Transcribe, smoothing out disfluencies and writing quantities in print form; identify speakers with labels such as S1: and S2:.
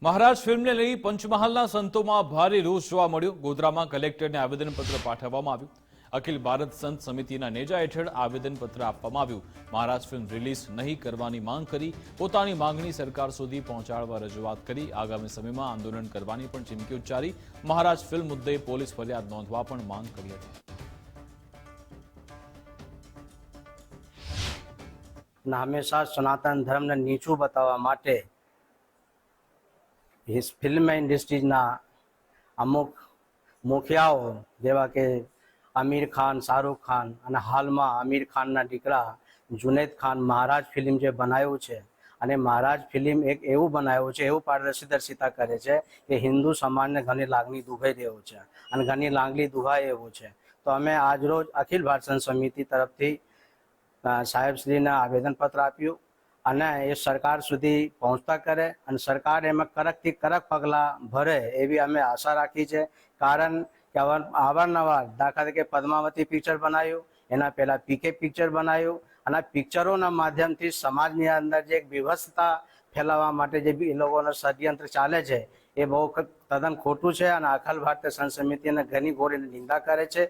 S1: મહારાજ ફિલ્મને લઈ પંચમહાલના સંતોમાં ભારે રોષ જોવા મળ્યો। ગોધરામાં કલેક્ટરને આવેદનપત્ર પાઠવવામાં આવ્યું। અખિલ ભારત સંત સમિતિના નેજા હેઠળ આવેદનપત્ર આપવામાં આવ્યું। મહારાજ ફિલ્મ રિલીઝ નહીં કરવાની માંગ કરી, પોતાની માંગણી સરકાર સુધી પહોંચાડવા રજૂઆત કરી। આગામી સમયમાં આંદોલન કરવાની પણ ચીમકી ઉચ્ચારી। મહારાજ ફિલ્મ મુદ્દે પોલીસ ફરિયાદ નોંધવા પણ માંગ કરી હતી।
S2: હંમેશા સનાતન ધર્મને નીચું બતાવવા માટે ફિલ્મ ઇન્ડસ્ટ્રીના અમુક મુખિયાઓ જેવા કે આમિર ખાન, શાહરુખ ખાન અને હાલમાં આમિર ખાનના દીકરા જુનૈદ ખાન મહારાજ ફિલ્મ જે બનાવ્યું છે અને મહારાજ ફિલ્મ એક એવું બનાવ્યું છે, એવું પારદર્શિતા કરે છે કે હિન્દુ સમાજને ઘણી લાગણી દુભાઈ રહ્યું છે અને ઘણી લાગણી દુભાય એવું છે। તો અમે આજરોજ અખિલ ભારત સંત સમિતિ તરફથી સાહેબશ્રીને આવેદનપત્ર આપ્યું અને એ સરકાર સુધી પહોંચતા કરે અને સરકાર એમાં કડકથી કડક પગલાં ભરે એવી અમે આશા રાખી છે। કારણ કે અવારનવાર દાખલા તરીકે પદ્માવતી પિક્ચર બનાવ્યું, એના પહેલાં પીકે પિક્ચર બનાવ્યું અને આ પિક્ચરોના માધ્યમથી સમાજની અંદર જે એક વિવસ્થતા ફેલાવવા માટે જે એ લોકોનો ષડયંત્ર ચાલે છે એ બહુ તદ્દન ખોટું છે અને અખિલ ભારતીય સંત સમિતિને ઘણી ઘોર નિંદા કરે છે।